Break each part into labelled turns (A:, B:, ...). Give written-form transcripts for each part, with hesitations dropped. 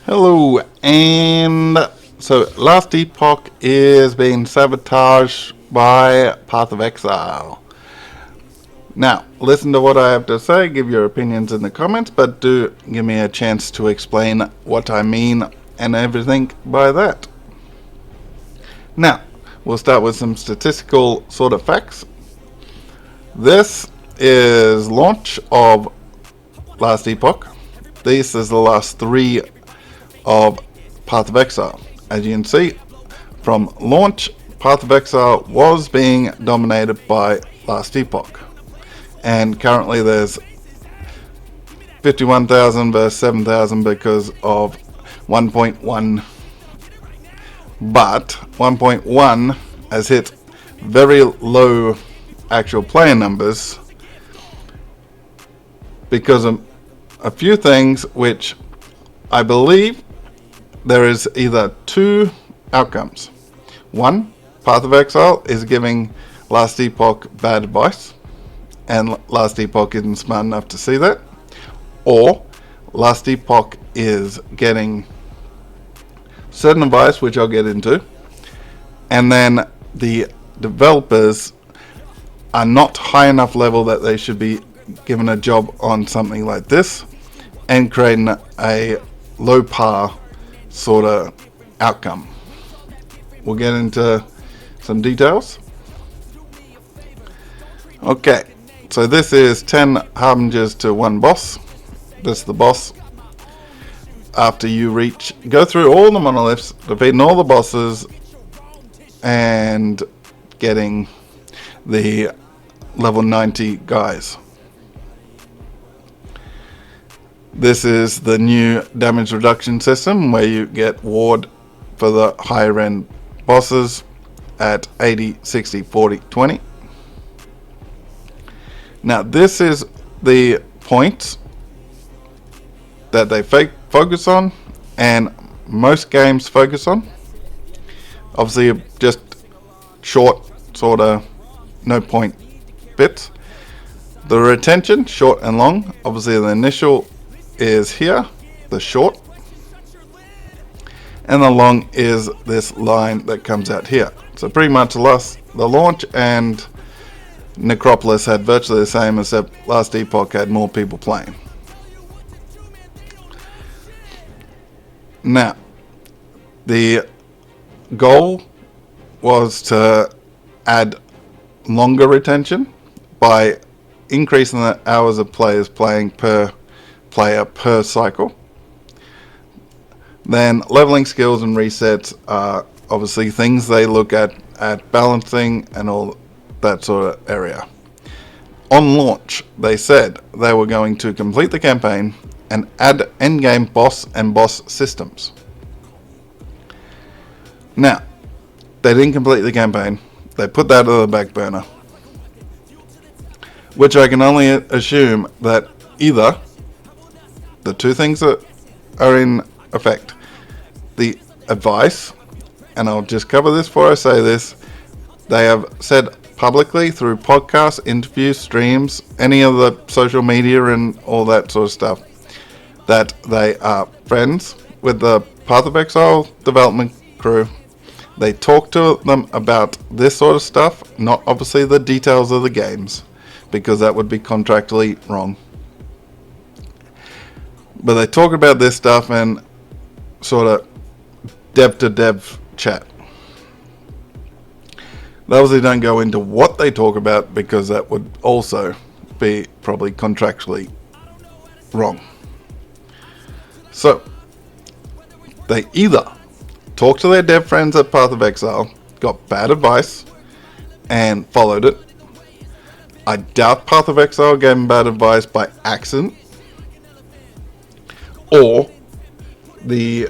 A: Hello, and so Last Epoch is being sabotaged by Path of Exile. Now, listen to what I have to say, give your opinions in the comments, but do give me a chance to explain what I mean and everything by that. Now, we'll start with some statistical sort of facts. This is launch of Last Epoch. This is the last three of Path of Exile. As you can see, from launch, Path of Exile was being dominated by Last Epoch. And currently there's 51,000 versus 7,000 because of 1.1. But 1.1 has hit very low actual player numbers because of a few things which I believe there is either two outcomes. One, Path of Exile is giving Last Epoch bad advice, and Last Epoch isn't smart enough to see that. Or Last Epoch is getting certain advice, which I'll get into, and then the developers are not high enough level that they should be given a job on something like this and creating a low par sort of outcome. We'll get into some details. Okay, so this is 10 harbingers to one boss. This is the boss. After you go through all the monoliths, defeating all the bosses, and getting the level 90 guys. This is the new damage reduction system where you get ward for the higher end bosses at 80, 60, 40, 20. Now this is the points that they focus on, and most games focus on. Obviously just short sort of no point bits. The retention, short and long. Obviously the initial is here, the short, and the long is this line that comes out here. So pretty much the launch and Necropolis had virtually the same, except Last Epoch had more people playing. Now, the goal was to add longer retention by increasing the hours of players playing per player per cycle. Then leveling skills and resets are obviously things they look at balancing and all that sort of area. On launch, they said they were going to complete the campaign and add endgame boss and boss systems. Now, they didn't complete the campaign. They put that on the back burner, which I can only assume that either the two things that are in effect, the advice, and I'll just cover this before I say this, they have said publicly through podcasts, interviews, streams, any of the social media and all that sort of stuff, that they are friends with the Path of Exile development crew. They talk to them about this sort of stuff, not obviously the details of the games, because that would be contractually wrong. But they talk about this stuff and sort of dev to dev chat. They obviously don't go into what they talk about because that would also be probably contractually wrong. So they either talk to their dev friends at Path of Exile, got bad advice, and followed it. I doubt Path of Exile gave them bad advice by accident. Or the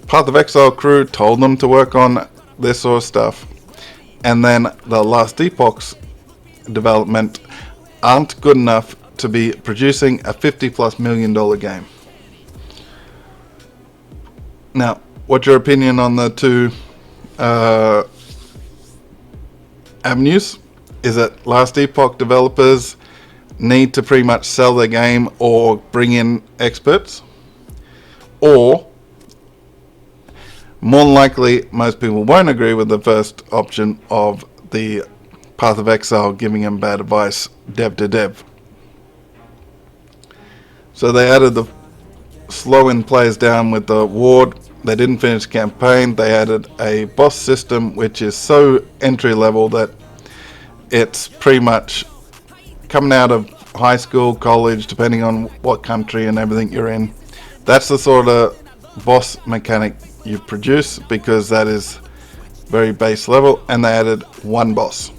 A: Path of Exile crew told them to work on this sort of stuff, and then the Last Epoch's development aren't good enough to be producing a $50+ million game. Now, what's your opinion on the two avenues? Is that Last Epoch developers need to pretty much sell their game or bring in experts? or more than likely most people won't agree with the first option of the Path of Exile giving him bad advice dev to dev. So they added the slowing players down with the ward. They didn't finish the campaign. They added a boss system which is so entry level that it's pretty much coming out of high school, college, depending on what country and everything you're in. That's the sort of boss mechanic you produce, because that is very base level, and they added one boss.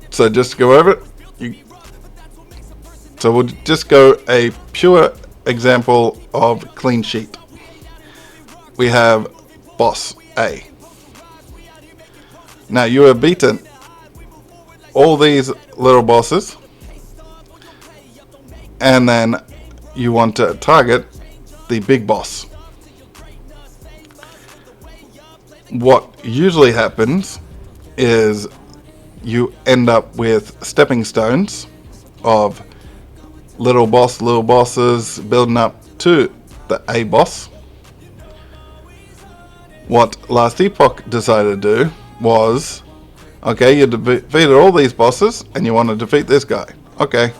A: So just to go over it, so we'll just go a pure example of clean sheet. We have boss A. Now you have beaten all these little bosses, and then you want to target the big boss. What usually happens is you end up with stepping stones of little bosses building up to the A boss. What Last Epoch decided to do was, okay, you defeated all these bosses and you want to defeat this guy. Okay,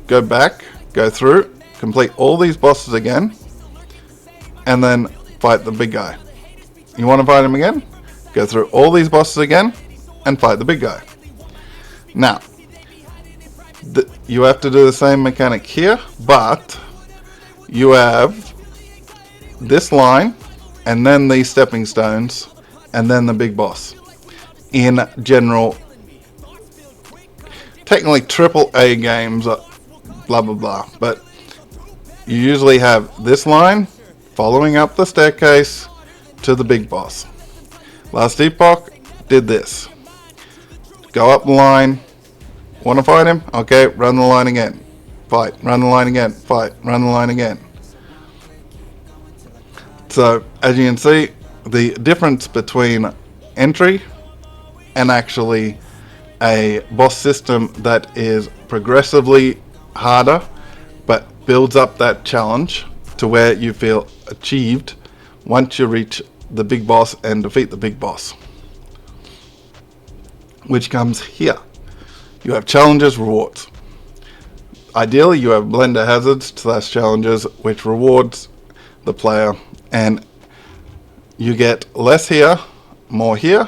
A: go back, go through, complete all these bosses again, and then fight the big guy. You want to fight him again? Go through all these bosses again and fight the big guy. Now, you have to do the same mechanic here, but you have this line and then these stepping stones and then the big boss. In general, technically triple A games, blah blah blah, but you usually have this line following up the staircase to the big boss. Last Epoch did this. Go up the line. Want to fight him? Okay, run the line again. Fight. Run the line again. Fight. Run the line again. So, as you can see, the difference between entry and actually a boss system that is progressively harder but builds up that challenge to where you feel achieved once you reach the big boss and defeat the big boss, which comes here. You have challenges, rewards. Ideally, you have blender hazards / challenges, which rewards the player, and you get less here, more here,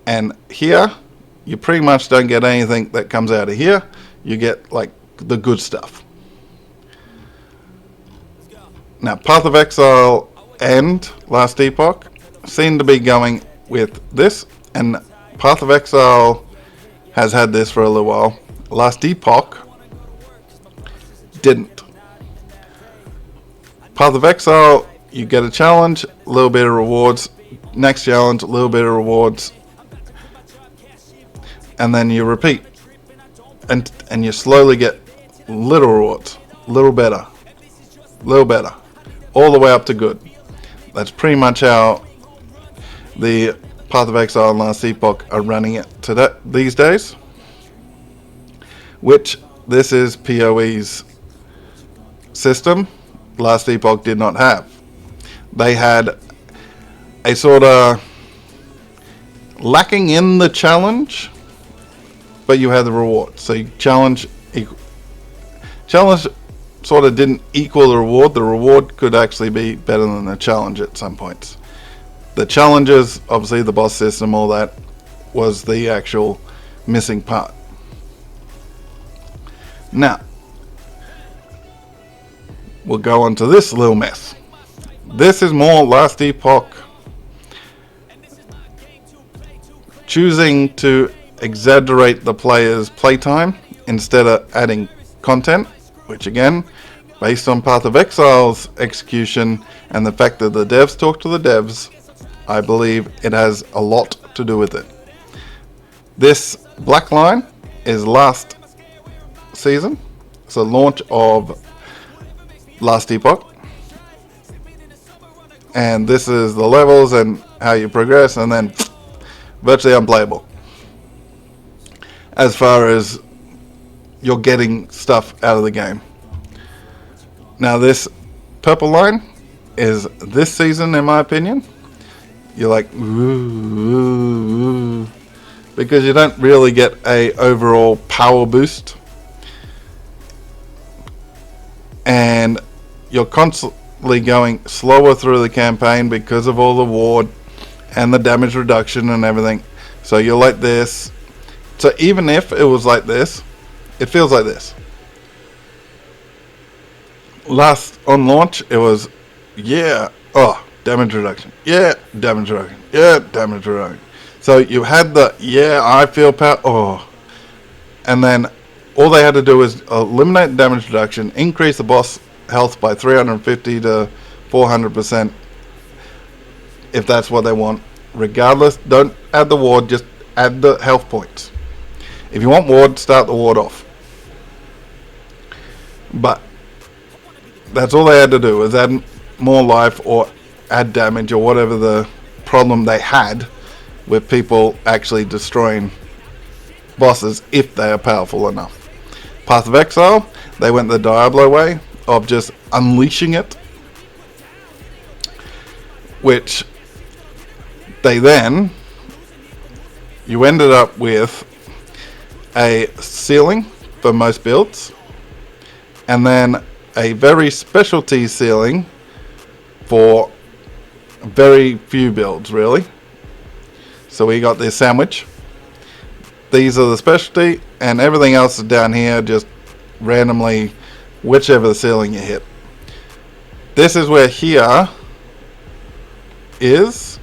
A: and here you pretty much don't get anything that comes out of here. You get like the good stuff. Now, Path of Exile and Last Epoch seem to be going with this, and Path of Exile has had this for a little while. Last Epoch didn't. Path of Exile, you get a challenge, a little bit of rewards. Next challenge, a little bit of rewards. And then you repeat. And you slowly get little rewards. Little better. All the way up to good. That's pretty much how the Path of Exile and Last Epoch are running it today, these days. Which, this is POE's system. Last Epoch did not have. They had a sort of lacking in the challenge, but you had the reward. So you challenge sort of didn't equal the reward. The reward could actually be better than the challenge at some points. The challenges, obviously the boss system, all that was the actual missing part. Now, we'll go on to this little mess. This is more Last Epoch choosing to exaggerate the player's playtime instead of adding content, which again, based on Path of Exile's execution and the fact that the devs talk to the devs, I believe it has a lot to do with it. This black line is last season. It's a launch of Last Epoch. And this is the levels and how you progress, and then virtually unplayable. As far as you're getting stuff out of the game. Now this purple line is this season, in my opinion. You're like, ooh, because you don't really get a overall power boost, and you're constantly going slower through the campaign because of all the ward and the damage reduction and everything. So you're like this. So even if it was like this, it feels like this. Last on launch, it was, damage reduction, damage reduction, damage reduction. So you had the, I feel power, and then all they had to do was eliminate damage reduction, increase the boss health by 350 to 400%, if that's what they want. Regardless, don't add the ward, just add the health points. If you want ward, start the ward off. But that's all they had to do, was add more life or add damage or whatever the problem they had with people actually destroying bosses if they are powerful enough. Path of Exile, they went the Diablo way of just unleashing it, which you ended up with a ceiling for most builds, and then a very specialty ceiling for very few builds, really. So we got this sandwich. These are the specialty, and everything else is down here just randomly, whichever the ceiling you hit. This is where here is.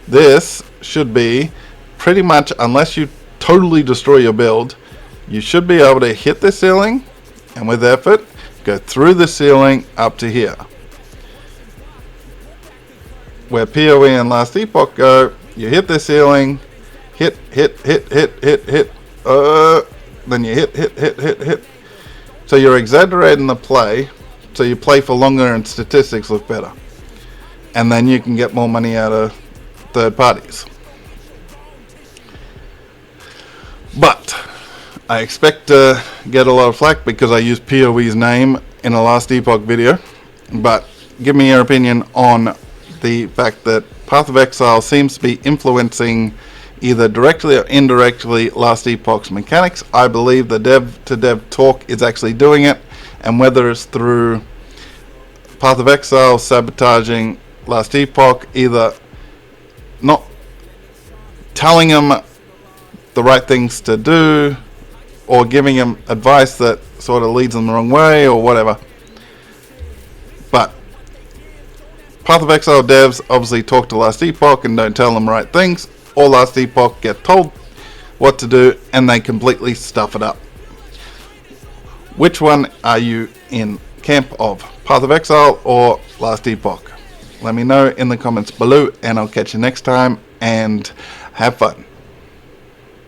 A: This should be pretty much, unless you totally destroy your build, you should be able to hit the ceiling, and with effort, go through the ceiling up to here. Where POE and Last Epoch go, you hit the ceiling, hit, then you hit. So you're exaggerating the play, so you play for longer and statistics look better. And then you can get more money out of third parties. But I expect to get a lot of flack because I used POE's name in a Last Epoch video. But give me your opinion on the fact that Path of Exile seems to be influencing either directly or indirectly Last Epoch's mechanics. I believe the dev-to-dev talk is actually doing it, and whether it's through Path of Exile sabotaging Last Epoch, either not telling them the right things to do or giving them advice that sort of leads them the wrong way or whatever. But Path of Exile devs obviously talk to Last Epoch and don't tell them the right things, or Last Epoch get told what to do and they completely stuff it up. Which one are you in camp of? Path of Exile or Last Epoch? Let me know in the comments below, and I'll catch you next time, and have fun.